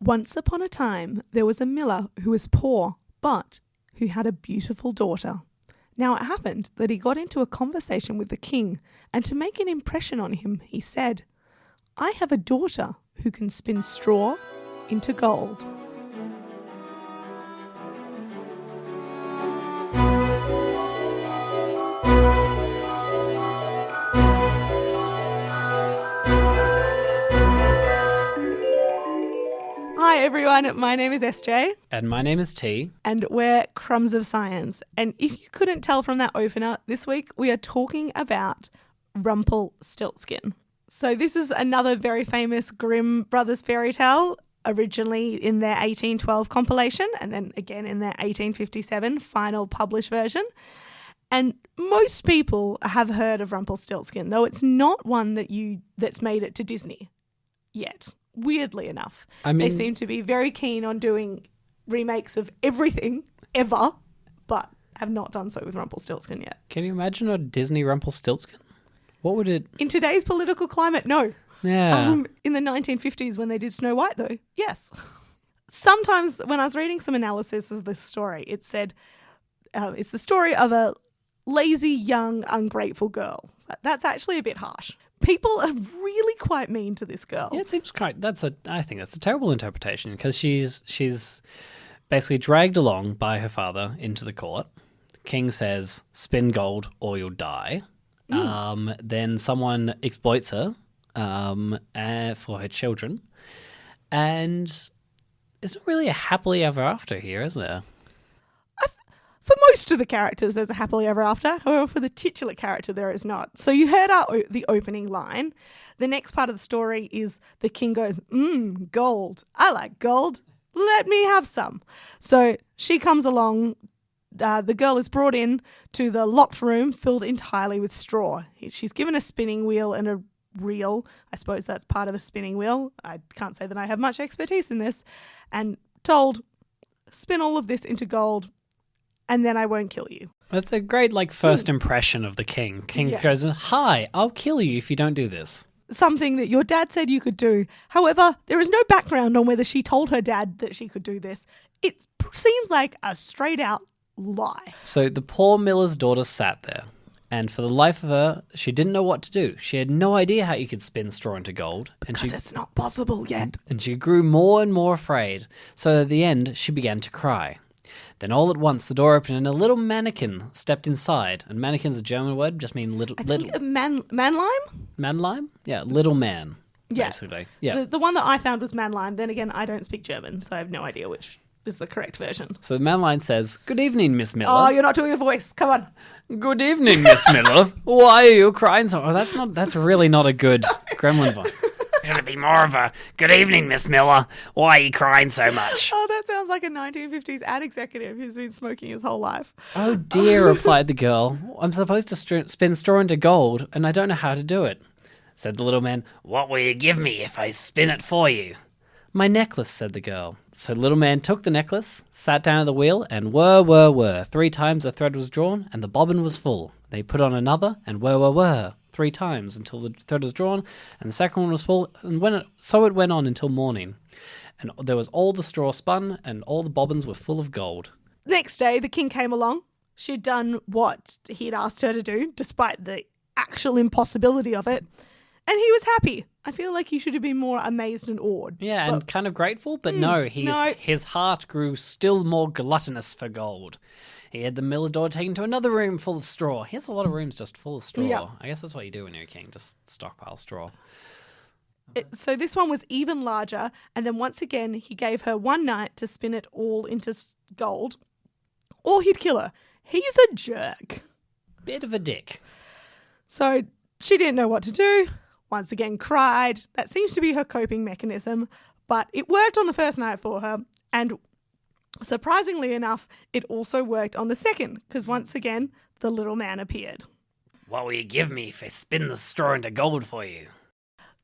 Once upon a time, there was a miller who was poor, but who had a beautiful daughter. Now it happened that he got into a conversation with the king, and to make an impression on him, he said, "I have a daughter who can spin straw into gold." Hi everyone, my name is SJ. And my name is T. And we're Crumbs of Science. And if you couldn't tell from that opener, this week we are talking about Rumpelstiltskin. So this is another very famous Grimm Brothers fairy tale, originally in their 1812 compilation and then again in their 1857 final published version. And most people have heard of Rumpelstiltskin, though it's not one that's made it to Disney yet. Weirdly enough, they seem to be very keen on doing remakes of everything ever, but have not done so with Rumpelstiltskin yet. Can you imagine a Disney Rumpelstiltskin? What would it... In today's political climate, no. Yeah. In the 1950s when they did Snow White, though, yes. Sometimes when I was reading some analysis of this story, it said it's the story of a lazy, young, ungrateful girl. That's actually a bit harsh. People are really quite mean to this girl. Yeah, it seems quite... I think that's a terrible interpretation because she's basically dragged along by her father into the court. The king says, "Spin gold or you'll die." Then someone exploits her for her children. And it's not really a happily ever after here, is there? For most of the characters, there's a happily ever after. However, for the titular character, there is not. So you heard the opening line. The next part of the story is the king goes, gold. I like gold. Let me have some. So she comes along. The girl is brought in to the locked room filled entirely with straw. She's given a spinning wheel and a reel. I suppose that's part of a spinning wheel. I can't say that I have much expertise in this. And told, spin all of this into gold, and then I won't kill you. That's a great first impression of the king. King goes, "Hi, I'll kill you if you don't do this." Something that your dad said you could do. However, there is no background on whether she told her dad that she could do this. It seems like a straight out lie. So the poor miller's daughter sat there, and for the life of her, she didn't know what to do. She had no idea how you could spin straw into gold. Because it's not possible yet. And she grew more and more afraid. So at the end, she began to cry. Then all at once the door opened and a little mannequin stepped inside. And mannequin's a German word, just mean little. I think Mannheim? Mannheim? Yeah, little man, basically. Yeah. The one that I found was Mannheim. Then again, I don't speak German, so I have no idea which is the correct version. So Mannheim says, "Good evening, Miss Miller." Oh, you're not doing a voice. Come on. "Good evening, Miss Miller. Why are you crying so?" Oh, that's really not a good gremlin voice. Should it be more of a "Good evening, Miss Miller. Why are you crying so much?" Oh, that sounds like a 1950s ad executive who's been smoking his whole life. "Oh dear," replied the girl. "I'm supposed to spin straw into gold, and I don't know how to do it." Said the little man, "What will you give me if I spin it for you?" "My necklace," said the girl. So the little man took the necklace, sat down at the wheel, and whir. 3 times the thread was drawn, and the bobbin was full. They put on another, and whir. 3 times until the thread was drawn, and the second one was full, and so it went on until morning. And there was all the straw spun, and all the bobbins were full of gold. Next day, the king came along. She'd done what he'd asked her to do, despite the actual impossibility of it, and he was happy. I feel like he should have been more amazed and awed. Yeah, and kind of grateful, but his heart grew still more gluttonous for gold. He had the miller's daughter taken to another room full of straw. He has a lot of rooms just full of straw. Yeah. I guess that's what you do when you're a king, just stockpile straw. So this one was even larger, and then once again, he gave her one night to spin it all into gold, or he'd kill her. He's a jerk. Bit of a dick. So she didn't know what to do. Once again cried. That seems to be her coping mechanism, but it worked on the first night for her, and surprisingly enough, it also worked on the second, because once again, the little man appeared. "What will you give me if I spin the straw into gold for you?"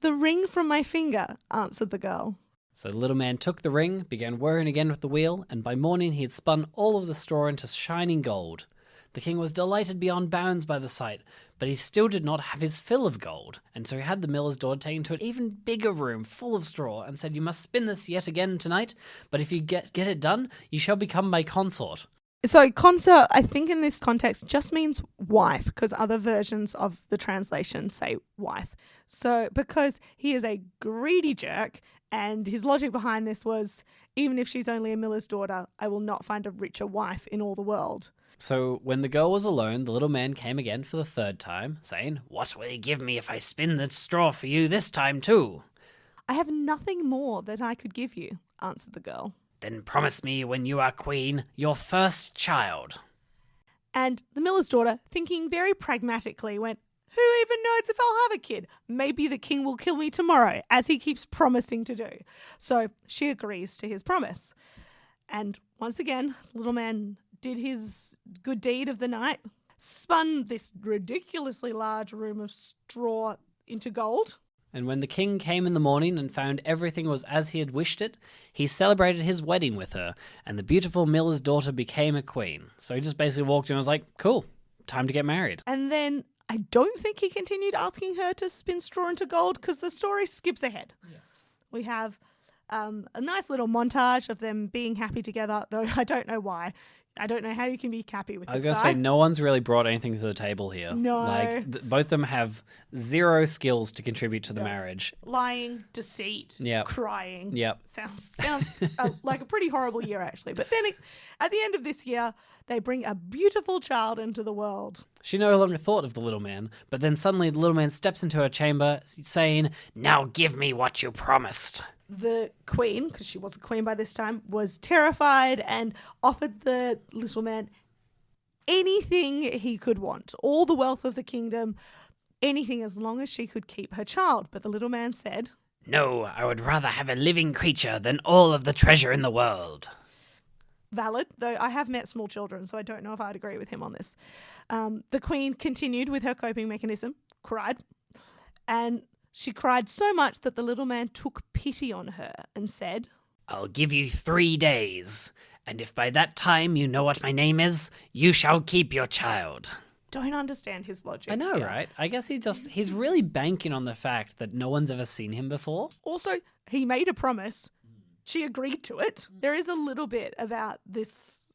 "The ring from my finger," answered the girl. So the little man took the ring, began whirring again with the wheel, and by morning he had spun all of the straw into shining gold. The king was delighted beyond bounds by the sight, but he still did not have his fill of gold, and so he had the miller's daughter taken to an even bigger room full of straw, and said, "You must spin this yet again tonight, but if you get it done, you shall become my consort." So consort, I think in this context, just means wife, because other versions of the translation say wife. So because he is a greedy jerk, and his logic behind this was, even if she's only a miller's daughter, I will not find a richer wife in all the world. So when the girl was alone, the little man came again for the third time, saying, "What will you give me if I spin the straw for you this time too?" I have nothing more that I could give you, answered the girl. "Then promise me when you are queen, your first child." And the miller's daughter, thinking very pragmatically, went, "Who even knows if I'll have a kid? Maybe the king will kill me tomorrow, as he keeps promising to do." So she agrees to his promise. And once again, the little man did his good deed of the night, spun this ridiculously large room of straw into gold. And when the king came in the morning and found everything was as he had wished it, he celebrated his wedding with her, and the beautiful miller's daughter became a queen. So he just basically walked in and was like, "Cool, time to get married." And then I don't think he continued asking her to spin straw into gold, because the story skips ahead. Yeah. We have a nice little montage of them being happy together, though I don't know why. I don't know how you can be happy with this guy. I was going to say, no one's really brought anything to the table here. No. Like, both of them have zero skills to contribute to the marriage. Lying, deceit, crying. Yep. Sounds like a pretty horrible year, actually. But then at the end of this year, they bring a beautiful child into the world. She no longer thought of the little man, but then suddenly the little man steps into her chamber, saying, "Now give me what you promised." The queen, because she was a queen by this time, was terrified and offered the little man anything he could want, all the wealth of the kingdom, anything as long as she could keep her child. But the little man said, "No, I would rather have a living creature than all of the treasure in the world." Valid, though I have met small children, so I don't know if I'd agree with him on this. The queen continued with her coping mechanism, cried, and she cried so much that the little man took pity on her and said, "I'll give you 3 days, and if by that time you know what my name is, you shall keep your child." Don't understand his logic. I know, here. right? I guess he's really banking on the fact that no one's ever seen him before. Also, he made a promise. She agreed to it. There is a little bit about this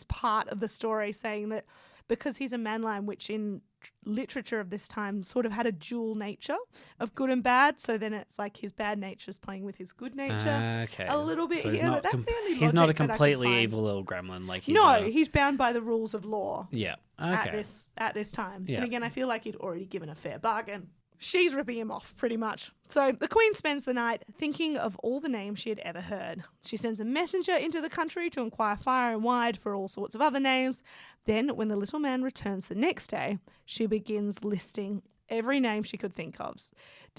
part of the story saying that because he's a man-lion, which in literature of this time sort of had a dual nature of good and bad. So then it's like his bad nature is playing with his good nature a little bit so here. But that's the only he's not a logic that I can completely find. evil little gremlin. Like he's bound by the rules of law. Yeah. Okay. At this time. Yeah. And again, I feel like he'd already given a fair bargain. She's ripping him off, pretty much. So the queen spends the night thinking of all the names she had ever heard. She sends a messenger into the country to inquire far and wide for all sorts of other names. Then, when the little man returns the next day, she begins listing every name she could think of.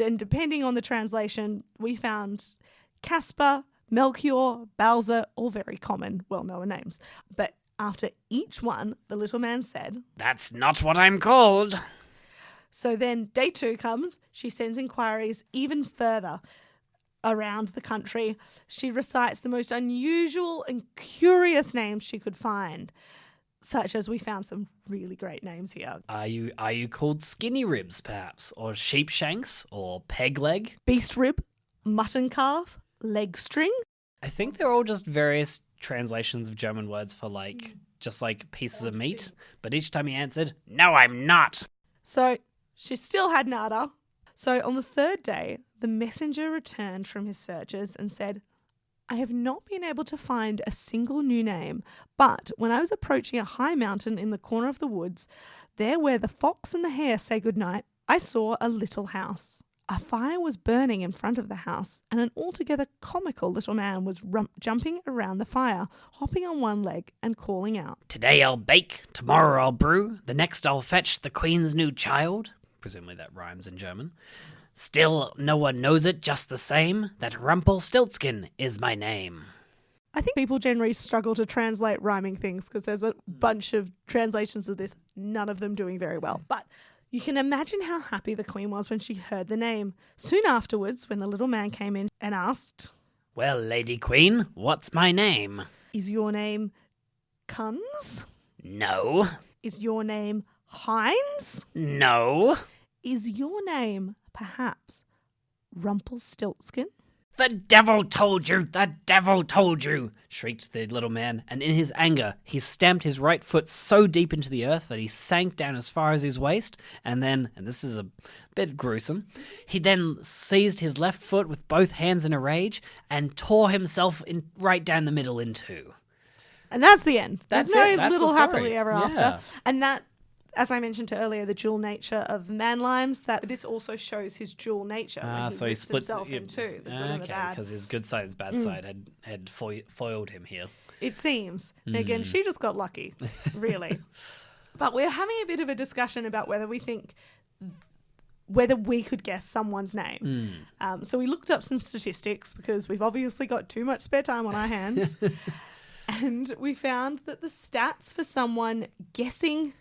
And depending on the translation, we found Caspar, Melchior, Bowser, all very common, well-known names. But after each one, the little man said, "That's not what I'm called." So then day 2 comes. She sends inquiries even further around the country. She recites the most unusual and curious names she could find, such as we found some really great names here. Are you called Skinny Ribs, perhaps? Or Sheepshanks? Or Peg Leg? Beast rib, mutton calf, leg string. I think they're all just various translations of German words for just like pieces of meat. But each time he answered, "No, I'm not." So she still had nada. So on the 3rd day, the messenger returned from his searches and said, "I have not been able to find a single new name, but when I was approaching a high mountain in the corner of the woods, there where the fox and the hare say goodnight, I saw a little house. A fire was burning in front of the house, and an altogether comical little man was jumping around the fire, hopping on one leg and calling out, 'Today I'll bake, tomorrow I'll brew, the next I'll fetch the queen's new child.'" Presumably that rhymes in German. "Still no one knows it just the same, that Rumpelstiltskin is my name." I think people generally struggle to translate rhyming things because there's a bunch of translations of this, none of them doing very well. But you can imagine how happy the queen was when she heard the name. Soon afterwards, when the little man came in and asked, "Well, Lady Queen, what's my name?" "Is your name Kunz?" "No." Is your name Heinz? No. Is your name perhaps Rumpelstiltskin? The devil told you! The devil told you! Shrieked the little man, and in his anger he stamped his right foot so deep into the earth that he sank down as far as his waist, and then, and this is a bit gruesome, he then seized his left foot with both hands in a rage and tore himself right down the middle in two. And that's the end. That's There's it. no That's little the story. happily ever Yeah. after. And that, as I mentioned earlier, the dual nature of Mannlimes, that this also shows his dual nature. When So he rips splits himself in two, the good and the okay, bad. because his good side, his bad side had foiled him here. It seems. Again, she just got lucky, really. But we're having a bit of a discussion about whether we could guess someone's name. So we looked up some statistics because we've obviously got too much spare time on our hands. And we found that the stats for someone guessing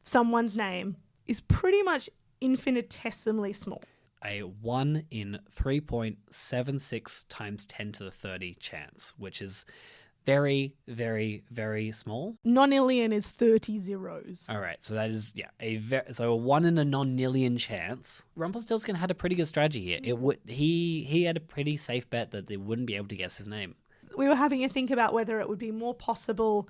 someone's name is pretty much infinitesimally small. A 1 in 3.76 times 10 to the 30 chance, which is very, very, very small. Nonillion is 30 zeros. All right, so that is so a 1 in a non-nillion chance. Rumpelstiltskin had a pretty good strategy here. He had a pretty safe bet that they wouldn't be able to guess his name. We were having a think about whether it would be more possible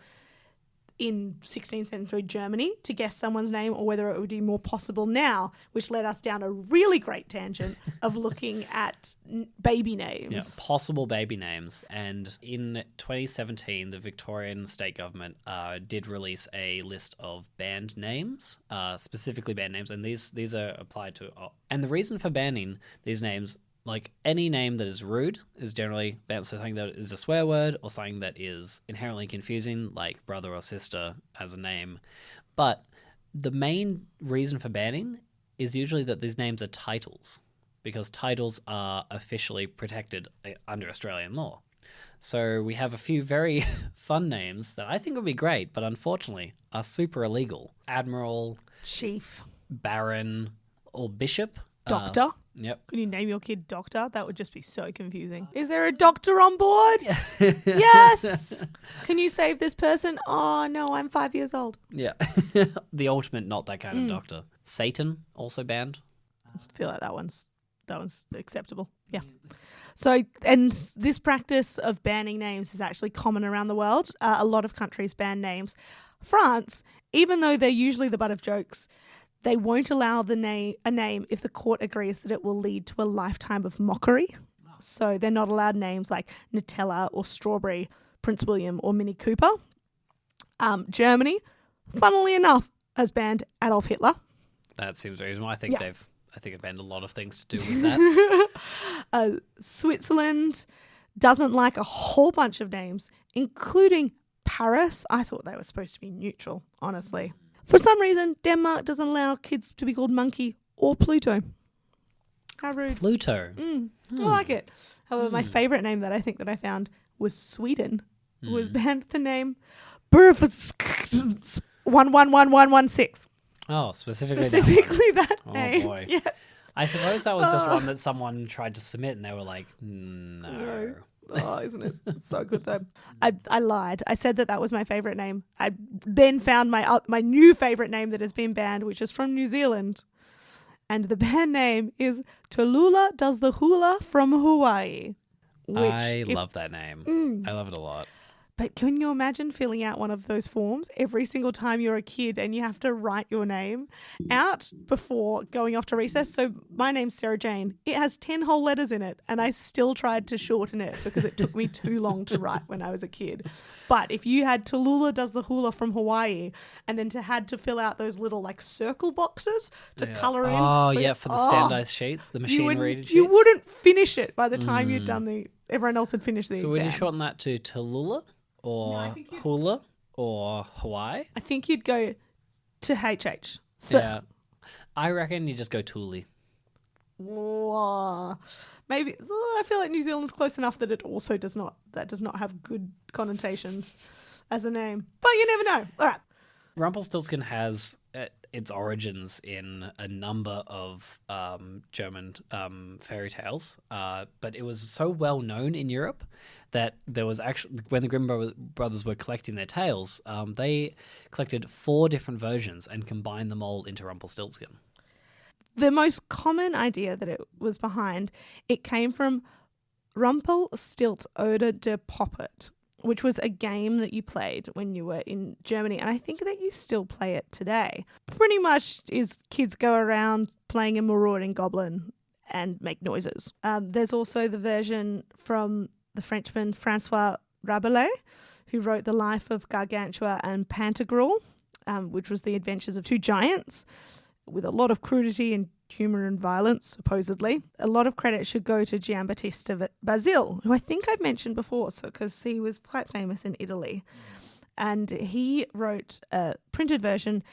in 16th century Germany to guess someone's name or whether it would be more possible now, which led us down a really great tangent of looking at baby names. Yeah, possible baby names. And in 2017, the Victorian state government did release a list of banned names, specifically banned names, and these are applied to. And the reason for banning these names, like any name that is rude, is generally banned. So something that is a swear word or something that is inherently confusing, like brother or sister as a name. But the main reason for banning is usually that these names are titles, because titles are officially protected under Australian law. So we have a few very fun names that I think would be great, but unfortunately are super illegal. Admiral, Chief, Baron, or Bishop. Doctor. Yep. Could you name your kid Doctor? That would just be so confusing. Is there a doctor on board? Yes. Can you save this person? Oh, no, I'm 5 years old. Yeah. The ultimate not that kind of doctor. Satan, also banned. I feel like that one's acceptable. Yeah. So, and this practice of banning names is actually common around the world. A lot of countries ban names. France, even though they're usually the butt of jokes, they won't allow a name if the court agrees that it will lead to a lifetime of mockery. So they're not allowed names like Nutella or Strawberry, Prince William or Mini Cooper. Germany, funnily enough, has banned Adolf Hitler. That seems reasonable. I think Yeah. they've banned a lot of things to do with that. Switzerland doesn't like a whole bunch of names, including Paris. I thought they were supposed to be neutral, honestly. For some reason, Denmark doesn't allow kids to be called Monkey or Pluto. How rude. Pluto. I like it. However, my favourite name that I think that I found was Sweden, who was banned the name 111116. Oh, specifically That Oh, name. boy. Yes. I suppose that was just one that someone tried to submit and they were like, no. Oh, isn't it? It's so good though. I lied. I said that was my favourite name. I then found my new favourite name that has been banned, which is from New Zealand. And the band name is Tallulah Does the Hula from Hawaii. I love that name. I love it a lot. But can you imagine filling out one of those forms every single time you're a kid and you have to write your name out before going off to recess? So my name's Sarah-Jayne. It has 10 whole letters in it and I still tried to shorten it because it took me too long to write when I was a kid. But if you had Tallulah Does the Hula from Hawaii and then had to fill out those little like circle boxes to colour in. Oh, yeah, for the standardized sheets, the machine-rated sheets. You wouldn't finish it by the time you'd done everyone else had finished the exam. So would you shorten that to Tallulah? Or hula or Hawaii? I think you'd go to HH. Yeah. I reckon you just go Thule. Maybe I feel like New Zealand's close enough that it also does not have good connotations as a name. But you never know. All right. Rumpelstiltskin has its origins in a number of German fairy tales, but it was so well known in Europe that there was actually, when the Grimm brothers were collecting their tales, they collected 4 different versions and combined them all into Rumpelstiltskin. The most common idea that it was behind, it came from Rumpelstiltskin der Poppet, which was a game that you played when you were in Germany. And I think that you still play it today. Pretty much is kids go around playing a marauding goblin and make noises. There's also the version from the Frenchman Francois Rabelais, who wrote The Life of Gargantua and Pantagruel, which was the adventures of 2 giants, with a lot of crudity and humour and violence, supposedly. A lot of credit should go to Giambattista Basile, who I think I've mentioned before, because he was quite famous in Italy. And he wrote a printed version,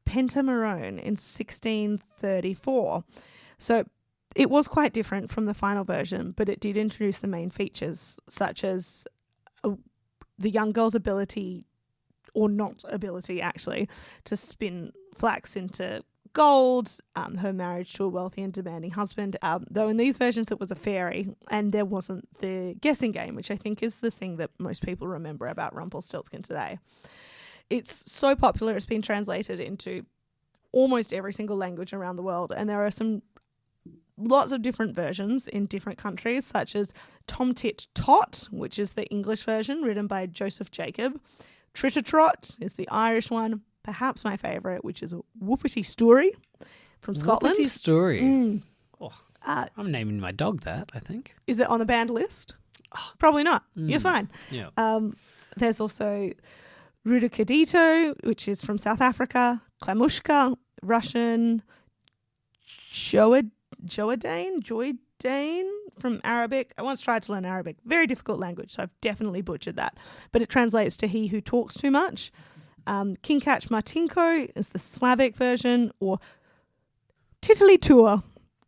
Pentamerone, in 1634. So it was quite different from the final version, but it did introduce the main features, such as the young girl's ability, or not ability actually, to spin flax into gold, her marriage to a wealthy and demanding husband, though in these versions it was a fairy, and there wasn't the guessing game, which I think is the thing that most people remember about Rumpelstiltskin today. It's so popular, it's been translated into almost every single language around the world, and there are lots of different versions in different countries, such as Tom Tit Tot, which is the English version written by Joseph Jacob. Tritter-Trot is the Irish one. Perhaps my favourite, which is a Whoopity Story from Scotland. Whoopity Story. Oh, I'm naming my dog that, I think. Is it on the banned list? Probably not. You're fine. Yeah. There's also Rudikadito, which is from South Africa. Klamushka, Russian. Joydane from Arabic. I once tried to learn Arabic. Very difficult language, so I've definitely butchered that. But it translates to he who talks too much. Kinkach Martinko is the Slavic version, or Tittelitur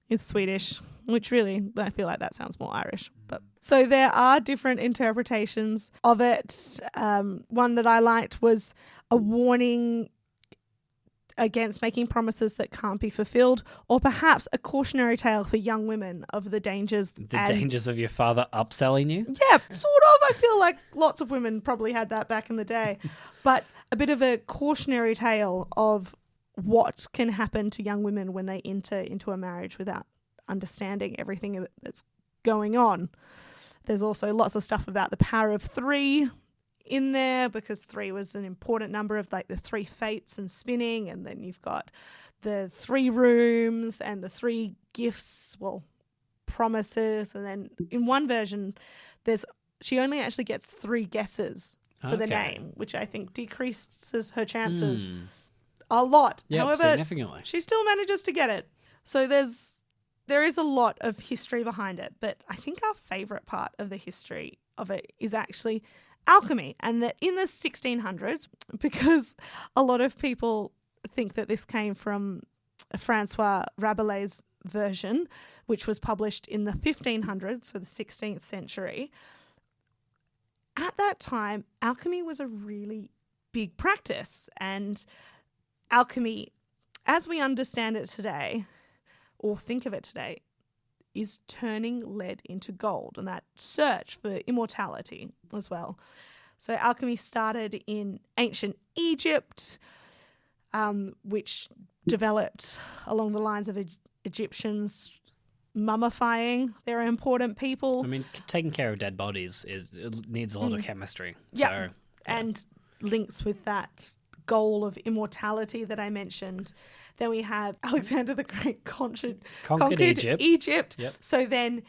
is Swedish, which really, I feel like that sounds more Irish. But so there are different interpretations of it. One that I liked was a warning against making promises that can't be fulfilled, or perhaps a cautionary tale for young women of the dangers. Dangers of your father upselling you? Yeah, sort of. I feel like lots of women probably had that back in the day. But a bit of a cautionary tale of what can happen to young women when they enter into a marriage without understanding everything that's going on. There's also lots of stuff about the power of 3 in there, because 3 was an important number of like the 3 fates and spinning, and then you've got the 3 rooms and the 3 gifts, promises, and then in one version she only actually gets 3 guesses for the name, which I think decreases her chances a lot. Yeah, however, significantly. she still manages to get it. So there is a lot of history behind it, but I think our favourite part of the history of it is actually alchemy, and that in the 1600s, because a lot of people think that this came from Francois Rabelais' version, which was published in the 1500s, so the 16th century. At that time, alchemy was a really big practice, and alchemy, as we understand it today, or think of it today, is turning lead into gold, and that search for immortality as well. So alchemy started in ancient Egypt, which developed along the lines of Egyptians mummifying their important people. I mean, taking care of dead bodies it needs a lot of chemistry. Yeah, and links with that goal of immortality that I mentioned. Then we have Alexander the Great conquered Egypt. Yep. So then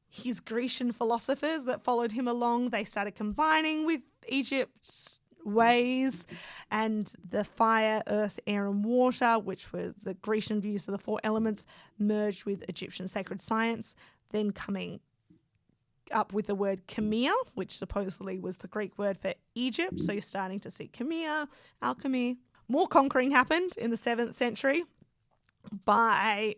his Grecian philosophers that followed him along, they started combining with Egypt's ways, and the fire, earth, air and water, which were the Grecian views of the 4 elements, merged with Egyptian sacred science, then coming up with the word chemia, which supposedly was the Greek word for Egypt. So you're starting to see chemia, alchemy. More conquering happened in the 7th century by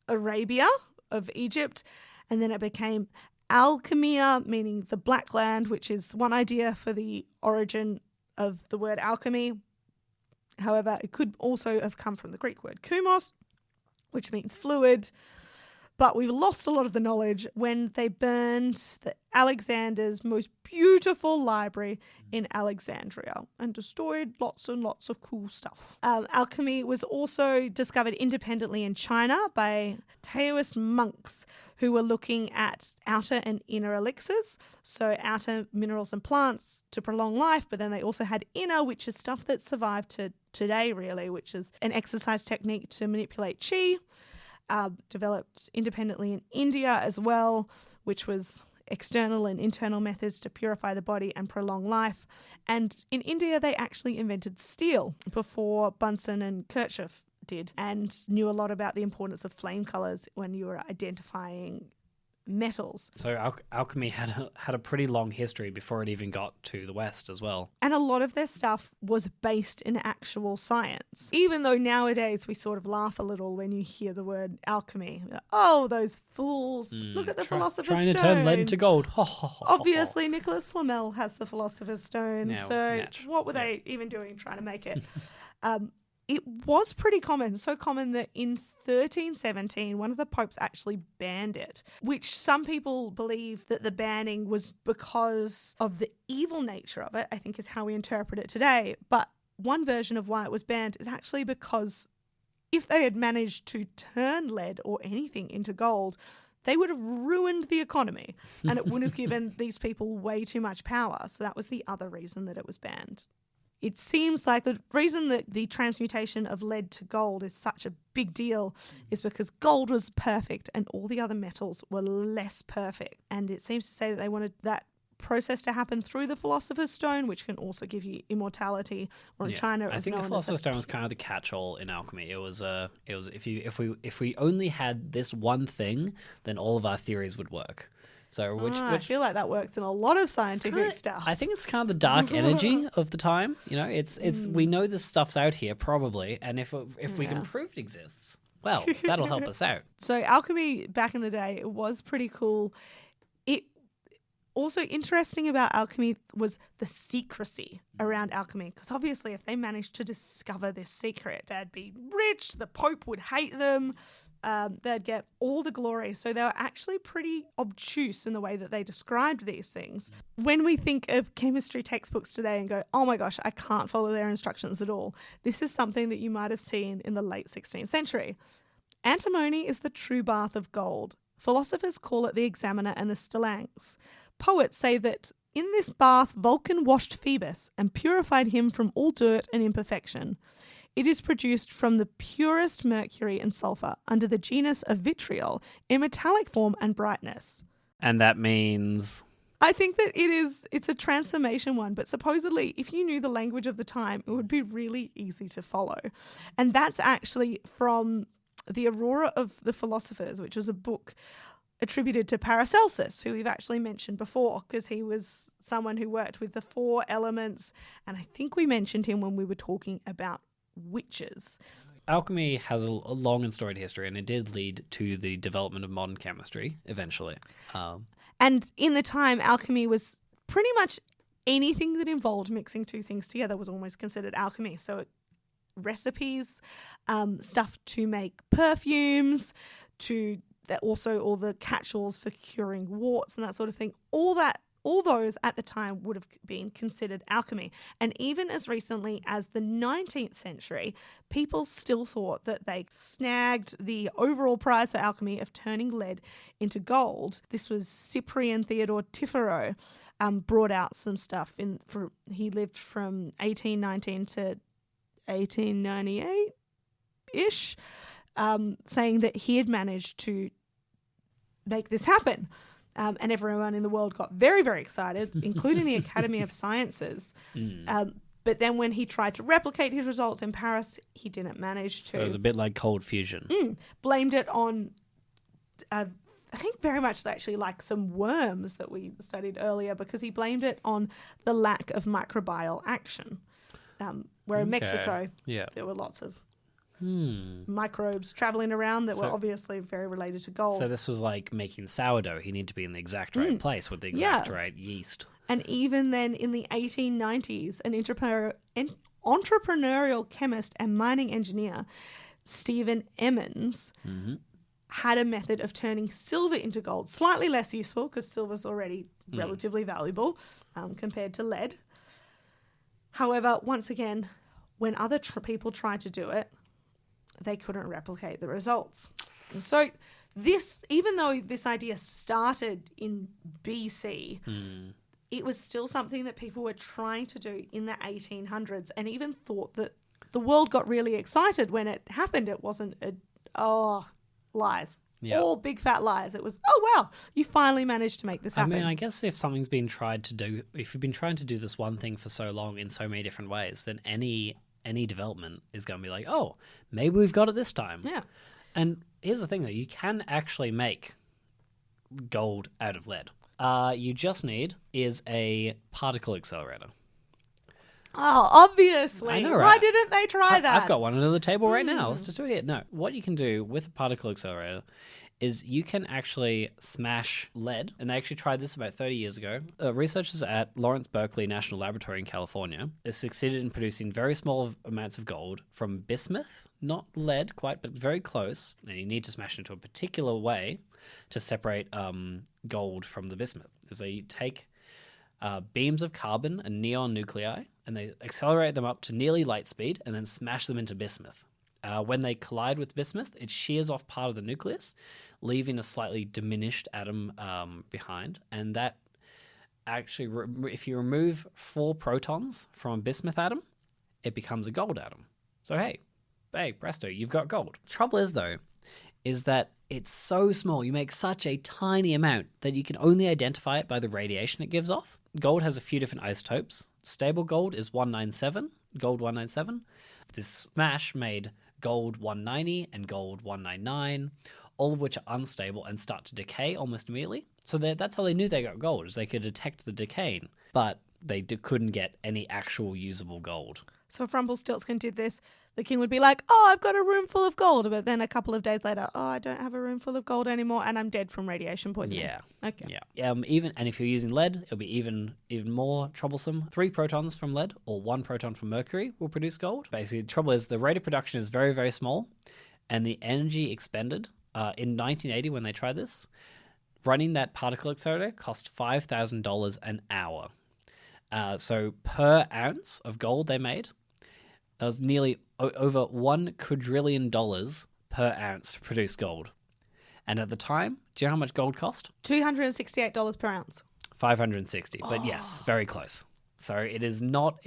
Arabia of Egypt, and then it became alchemia, meaning the Black Land, which is one idea for the origin of the word alchemy. However, it could also have come from the Greek word kumos, which means fluid. But we've lost a lot of the knowledge when they burned Alexander's most beautiful library in Alexandria and destroyed lots and lots of cool stuff. Alchemy was also discovered independently in China by Taoist monks who were looking at outer and inner elixirs, so outer minerals and plants to prolong life, but then they also had inner, which is stuff that survived to today, really, which is an exercise technique to manipulate qi. Developed independently in India as well, which was external and internal methods to purify the body and prolong life. And in India, they actually invented steel before Bunsen and Kirchhoff did, and knew a lot about the importance of flame colors when you were identifying metals. So alchemy had a pretty long history before it even got to the West as well. And a lot of their stuff was based in actual science. Even though nowadays we sort of laugh a little when you hear the word alchemy. Oh, those fools. Look at the Philosopher's Trying Stone. to turn lead into gold. Obviously, Nicholas Flamel has the Philosopher's Stone. Yeah, so match. what were they even doing trying to make it? It was pretty common, so common that in 1317, one of the popes actually banned it, which some people believe that the banning was because of the evil nature of it, I think is how we interpret it today. But one version of why it was banned is actually because if they had managed to turn lead or anything into gold, they would have ruined the economy and it would have given these people way too much power. So that was the other reason that it was banned. It seems like the reason that the transmutation of lead to gold is such a big deal is because gold was perfect and all the other metals were less perfect. And it seems to say that they wanted that process to happen through the Philosopher's Stone, which can also give you immortality. Or in China, I think the Philosopher's Stone was kind of the catch-all in alchemy. It was if we only had this one thing, then all of our theories would work. So I feel like that works in a lot of scientific stuff. I think it's kind of the dark energy of the time. You know, it's we know this stuff's out here probably, and if we can prove it exists, well, that'll help us out. So alchemy back in the day, it was pretty cool. It also interesting about alchemy was the secrecy around alchemy, because obviously if they managed to discover this secret, they'd be rich, the Pope would hate them. They'd get all the glory. So they were actually pretty obtuse in the way that they described these things. When we think of chemistry textbooks today and go, oh my gosh, I can't follow their instructions at all, this is something that you might have seen in the late 16th century. Antimony is the true bath of gold. Philosophers call it the examiner and the stilangs. Poets say that in this bath Vulcan washed Phoebus and purified him from all dirt and imperfection. It is produced from the purest mercury and sulfur under the genus of vitriol in metallic form and brightness. And that means... I think that it's a transformation one, but supposedly if you knew the language of the time, it would be really easy to follow. And that's actually from the Aurora of the Philosophers, which was a book attributed to Paracelsus, who we've actually mentioned before, because he was someone who worked with the 4 elements. And I think we mentioned him when we were talking about witches. Alchemy has a long and storied history, and it did lead to the development of modern chemistry eventually. And in the time, alchemy was pretty much anything that involved mixing two things together was almost considered alchemy. So recipes, stuff to make perfumes, to also all the catch-alls for curing warts and that sort of thing. All those at the time would have been considered alchemy. And even as recently as the 19th century, people still thought that they snagged the overall prize for alchemy of turning lead into gold. This was Cyprian Theodore Tifero, brought out some stuff. He lived from 1819 to 1898-ish, saying that he had managed to make this happen. And everyone in the world got very, very excited, including the Academy of Sciences. But then when he tried to replicate his results in Paris, he didn't manage to. So it was a bit like cold fusion. Blamed it on, I think very much actually like some worms that we studied earlier, because he blamed it on the lack of microbial action. Where in Mexico, there were lots of microbes traveling around that were obviously very related to gold. So this was like making sourdough. He needed to be in the exact right place with the exact right yeast. And even then in the 1890s, an entrepreneurial chemist and mining engineer Stephen Emmons had a method of turning silver into gold, slightly less useful because silver's already relatively valuable compared to lead. However, once again, when other people tried to do it, they couldn't replicate the results. And so this, even though this idea started in BC, it was still something that people were trying to do in the 1800s, and even thought that the world got really excited when it happened. It wasn't lies. Yeah. All big fat lies. It was, oh, wow, you finally managed to make this happen. I mean, I guess if something's been tried to do, if you've been trying to do this one thing for so long in so many different ways, then any development is going to be like, oh, maybe we've got it this time. Yeah. And here's the thing, though. You can actually make gold out of lead. You just need is a particle accelerator. Oh, obviously. I know, Why right? didn't they try that? I've got one under the table right now. Let's just do it here. No, what you can do with a particle accelerator is you can actually smash lead, and they actually tried this about 30 years ago. Researchers at Lawrence Berkeley National Laboratory in California succeeded in producing very small amounts of gold from bismuth, not lead quite, but very close, and you need to smash it into a particular way to separate gold from the bismuth. So you take beams of carbon and neon nuclei, and they accelerate them up to nearly light speed and then smash them into bismuth. When they collide with bismuth, it shears off part of the nucleus, leaving a slightly diminished atom behind. And that actually, if you remove 4 protons from a bismuth atom, it becomes a gold atom. So hey, presto, you've got gold. The trouble is, though, is that it's so small. You make such a tiny amount that you can only identify it by the radiation it gives off. Gold has a few different isotopes. Stable gold is 197, gold 197. This smash made gold 190 and gold 199, all of which are unstable and start to decay almost immediately. So that's how they knew they got gold, is they could detect the decay, but they couldn't get any actual usable gold. So if Rumpelstiltskin did this, the king would be like, oh, I've got a room full of gold. But then a couple of days later, oh, I don't have a room full of gold anymore and I'm dead from radiation poisoning. Yeah. Okay. Yeah. And if you're using lead, it'll be even more troublesome. 3 protons from lead or 1 proton from mercury will produce gold. Basically, the trouble is the rate of production is very, very small, and the energy expended in 1980 when they tried this, running that particle accelerator cost $5,000 an hour. So per ounce of gold they made, it was nearly over $1 quadrillion per ounce to produce gold. And at the time, do you know how much gold cost? $268 per ounce. 560, but yes, very close. So it is not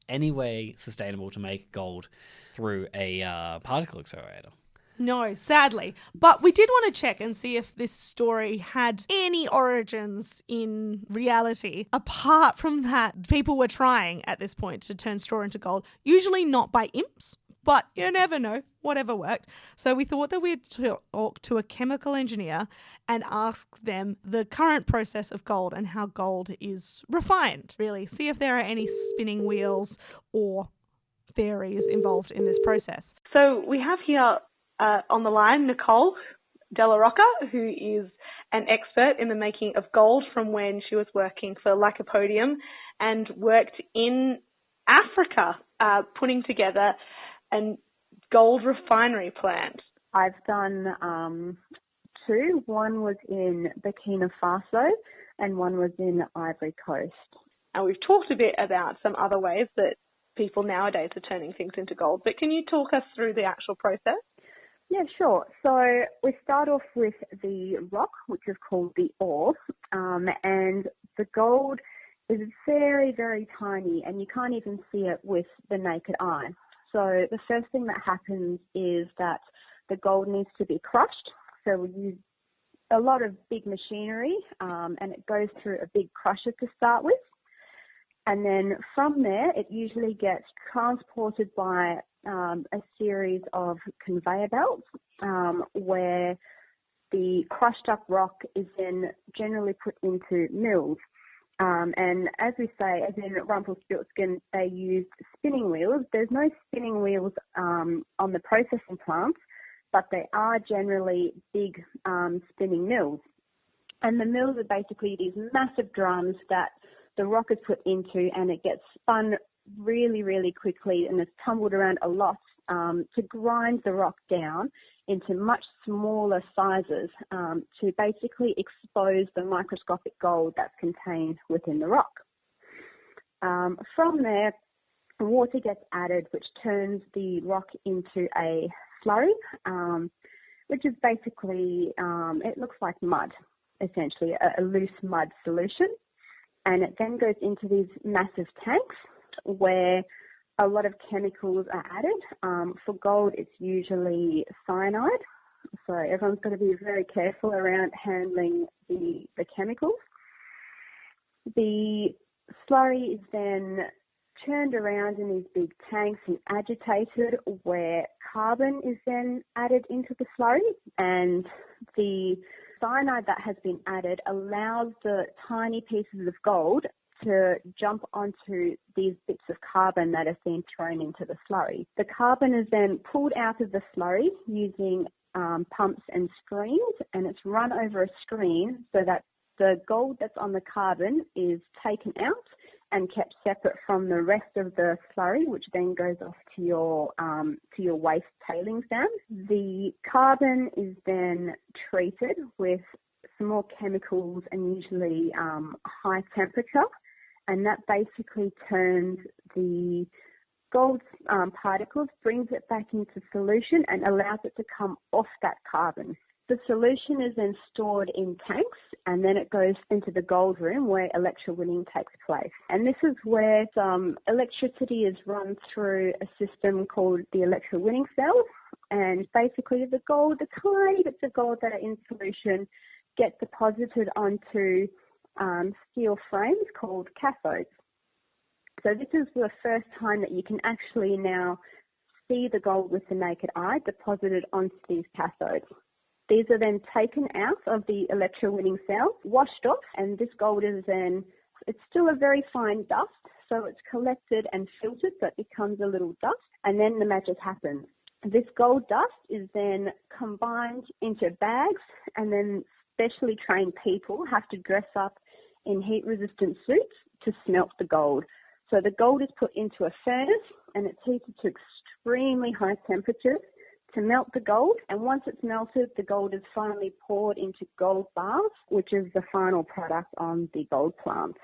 any way sustainable to make gold through a particle accelerator. No, sadly. But we did want to check and see if this story had any origins in reality. Apart from that, people were trying at this point to turn straw into gold. Usually not by imps, but you never know. Whatever worked. So we thought that we'd talk to a chemical engineer and ask them the current process of gold and how gold is refined, really. See if there are any spinning wheels or fairies involved in this process. So we have here on the line, Nicole Delaroca, who is an expert in the making of gold from when she was working for Lycopodium and worked in Africa, putting together a gold refinery plant. I've done 2. One was in Burkina Faso and one was in Ivory Coast. And we've talked a bit about some other ways that people nowadays are turning things into gold, but can you talk us through the actual process? Yeah, sure. So we start off with the rock, which is called the ore, and the gold is very, very tiny, and you can't even see it with the naked eye. So the first thing that happens is that the gold needs to be crushed. So we use a lot of big machinery, and it goes through a big crusher to start with. And then from there, it usually gets transported by a series of conveyor belts where the crushed up rock is then generally put into mills. And as we say, as in Rumpelstiltskin, they used spinning wheels. There's no spinning wheels on the processing plants, but they are generally big spinning mills. And the mills are basically these massive drums that the rock is put into, and it gets spun really, really quickly and has tumbled around a lot to grind the rock down into much smaller sizes to basically expose the microscopic gold that's contained within the rock. From there, water gets added, which turns the rock into a slurry, which is basically, it looks like mud, essentially, a loose mud solution. And it then goes into these massive tanks where a lot of chemicals are added. For gold, it's usually cyanide. So everyone's got to be very careful around handling the chemicals. The slurry is then turned around in these big tanks and agitated, where carbon is then added into the slurry, and the cyanide that has been added allows the tiny pieces of gold to jump onto these bits of carbon that have been thrown into the slurry. The carbon is then pulled out of the slurry using pumps and screens, and it's run over a screen so that the gold that's on the carbon is taken out and kept separate from the rest of the slurry, which then goes off to your waste tailings dam. The carbon is then treated with some more chemicals and usually high temperature, and that basically turns the gold particles, brings it back into solution and allows it to come off that carbon. The solution is then stored in tanks, and then it goes into the gold room where electrowinning takes place. And this is where some electricity is run through a system called the electrowinning cell. And basically the tiny bits of gold that are in solution get deposited onto steel frames called cathodes. So this is the first time that you can actually now see the gold with the naked eye deposited onto these cathodes. These are then taken out of the electrowinning cell, washed off, and this gold is then, it's still a very fine dust, so it's collected and filtered so it becomes a little dust, and then the magic happens. This gold dust is then combined into bags, and then specially trained people have to dress up in heat-resistant suits to smelt the gold. So the gold is put into a furnace, and it's heated to extremely high temperatures to melt the gold, and once it's melted, the gold is finally poured into gold bars, which is the final product on the gold plant.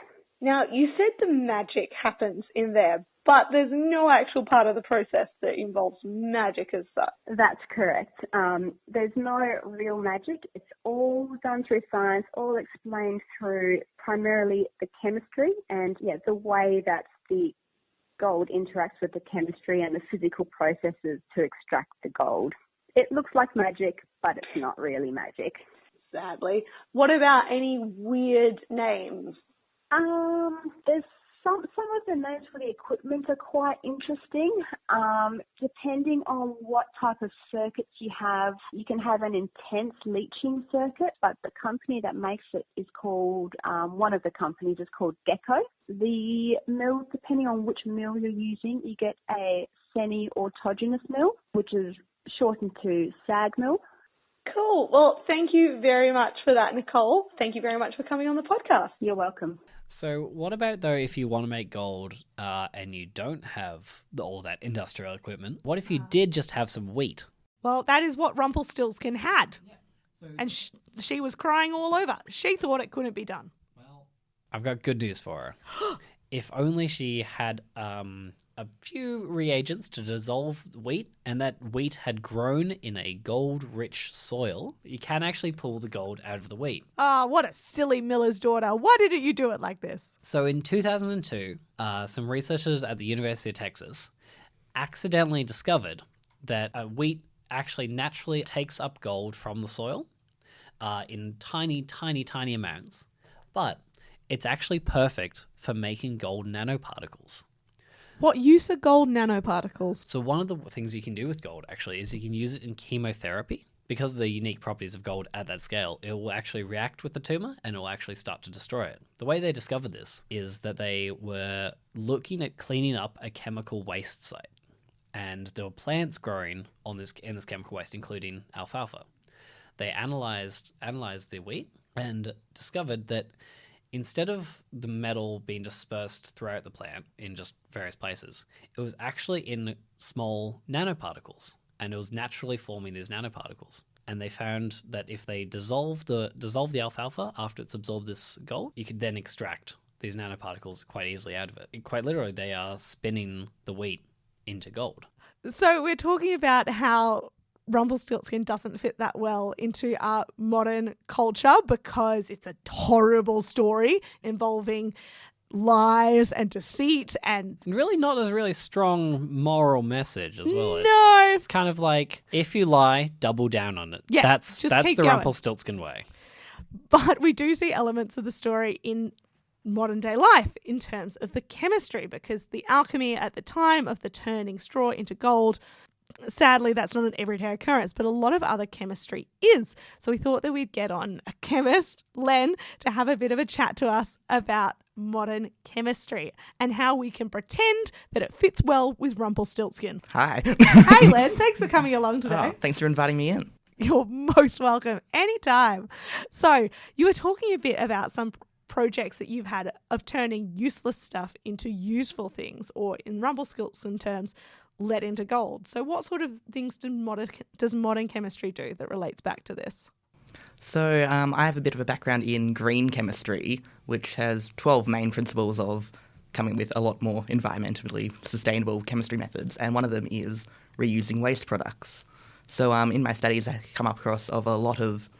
Now, you said the magic happens in there, but there's no actual part of the process that involves magic as such. That's correct. There's no real magic. It's all done through science, all explained through primarily the chemistry and the way that the gold interacts with the chemistry and the physical processes to extract the gold. It looks like magic, but it's not really magic. Sadly. What about any weird names? There's some of the names for the equipment are quite interesting. Depending on what type of circuits you have, you can have an intense leaching circuit, but the company that makes it is called, one of the companies is called Gecko. The mill, depending on which mill you're using, you get a semi-autogenous mill, which is shortened to SAG mill. Cool. Well, thank you very much for that, Nicole. Thank you very much for coming on the podcast. You're welcome. So what about, though, if you want to make gold and you don't have all that industrial equipment? What if you did just have some wheat? Well, that is what Rumpelstiltskin had. Yeah. And she was crying all over. She thought it couldn't be done. Well, I've got good news for her. If only she had a few reagents to dissolve wheat, and that wheat had grown in a gold-rich soil, you can actually pull the gold out of the wheat. Ah, what a silly miller's daughter. Why didn't you do it like this? So in 2002, some researchers at the University of Texas accidentally discovered that wheat actually naturally takes up gold from the soil in tiny, tiny, tiny amounts. But it's actually perfect for making gold nanoparticles. What use are gold nanoparticles? So one of the things you can do with gold, actually, is you can use it in chemotherapy. Because of the unique properties of gold at that scale, it will actually react with the tumor and it will actually start to destroy it. The way they discovered this is that they were looking at cleaning up a chemical waste site. And there were plants growing in this chemical waste, including alfalfa. They analyzed the wheat and discovered that instead of the metal being dispersed throughout the plant in just various places, it was actually in small nanoparticles, and it was naturally forming these nanoparticles. And they found that if they dissolve the alfalfa after it's absorbed this gold, you could then extract these nanoparticles quite easily out of it. Quite literally, they are spinning the wheat into gold. So we're talking about how Rumpelstiltskin doesn't fit that well into our modern culture because it's a horrible story involving lies and deceit and really not a really strong moral message as well. No. It's kind of like, if you lie, double down on it. Yeah, that's just the keep going. Rumpelstiltskin way. But we do see elements of the story in modern day life in terms of the chemistry, because the alchemy at the time of the turning straw into gold, sadly, that's not an everyday occurrence, but a lot of other chemistry is. So we thought that we'd get on a chemist, Len, to have a bit of a chat to us about modern chemistry and how we can pretend that it fits well with Rumpelstiltskin. Hi. Hey, Len, thanks for coming along today. Oh, thanks for inviting me in. You're most welcome anytime. So you were talking a bit about some projects that you've had of turning useless stuff into useful things, or in Rumpelstiltskin terms, lead into gold. So what sort of things does modern chemistry do that relates back to this? So I have a bit of a background in green chemistry, which has 12 main principles of coming with a lot more environmentally sustainable chemistry methods, and one of them is reusing waste products. So in my studies, I come across of a lot of,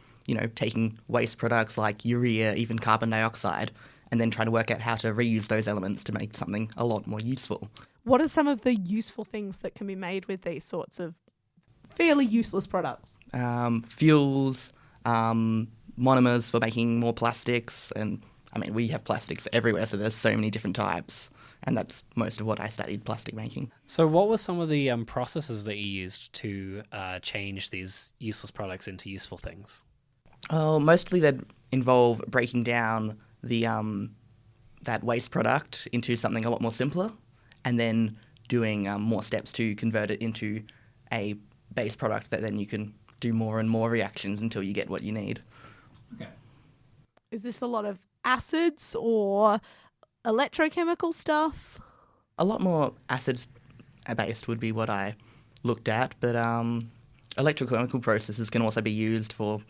taking waste products like urea, even carbon dioxide, and then trying to work out how to reuse those elements to make something a lot more useful. What are some of the useful things that can be made with these sorts of fairly useless products? Fuels, monomers for making more plastics, and we have plastics everywhere, so there's so many different types, and that's most of what I studied, plastic making. So what were some of the processes that you used to change these useless products into useful things? Oh, mostly they'd involve breaking down the that waste product into something a lot more simpler, and then doing more steps to convert it into a base product that then you can do more and more reactions until you get what you need. Okay. Is this a lot of acids or electrochemical stuff? A lot more acids-based would be what I looked at, but electrochemical processes can also be used for,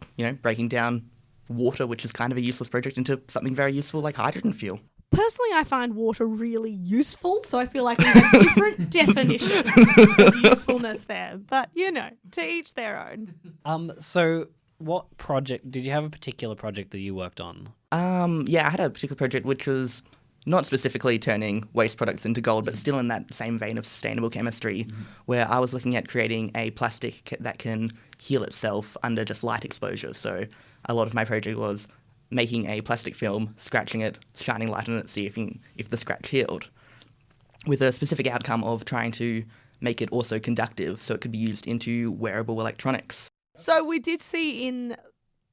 breaking down water, which is kind of a useless project, into something very useful like hydrogen fuel. Personally, I find water really useful, so I feel like we have different definitions of usefulness there. But, to each their own. So what project, did you have a particular project that you worked on? Yeah, I had a particular project which was not specifically turning waste products into gold, but still in that same vein of sustainable chemistry, where I was looking at creating a plastic that can heal itself under just light exposure. So a lot of my project was making a plastic film, scratching it, shining light on it, see if the scratch healed, with a specific outcome of trying to make it also conductive so it could be used into wearable electronics. So we did see in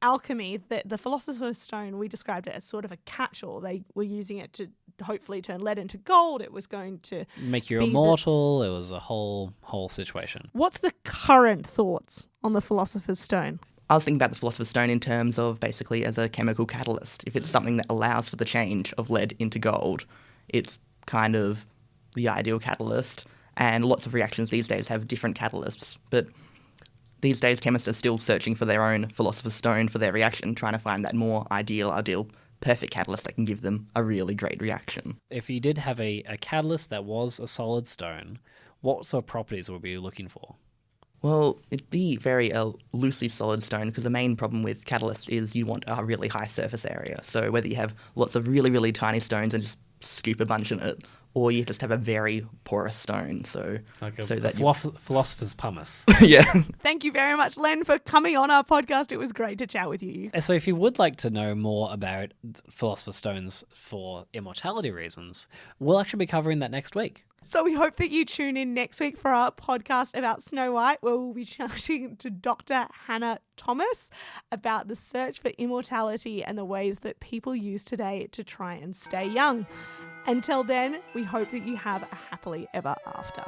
alchemy that the Philosopher's Stone, we described it as sort of a catch-all. They were using it to hopefully turn lead into gold. It was going to make you immortal. It was a whole situation. What's the current thoughts on the Philosopher's Stone? I was thinking about the Philosopher's Stone in terms of basically as a chemical catalyst. If it's something that allows for the change of lead into gold, it's kind of the ideal catalyst. And lots of reactions these days have different catalysts. But these days, chemists are still searching for their own Philosopher's Stone for their reaction, trying to find that more ideal, perfect catalyst that can give them a really great reaction. If you did have a catalyst that was a solid stone, what sort of properties would we be looking for? Well, it'd be very loosely solid stone, because the main problem with catalysts is you want a really high surface area. So whether you have lots of really, really tiny stones and just scoop a bunch in it, or you just have a very porous stone. Philosopher's pumice. Yeah. Thank you very much, Len, for coming on our podcast. It was great to chat with you. So if you would like to know more about Philosopher's Stones for immortality reasons, we'll actually be covering that next week. So we hope that you tune in next week for our podcast about Snow White, where we'll be chatting to Dr. Hannah Thomas about the search for immortality and the ways that people use today to try and stay young. Until then, we hope that you have a happily ever after.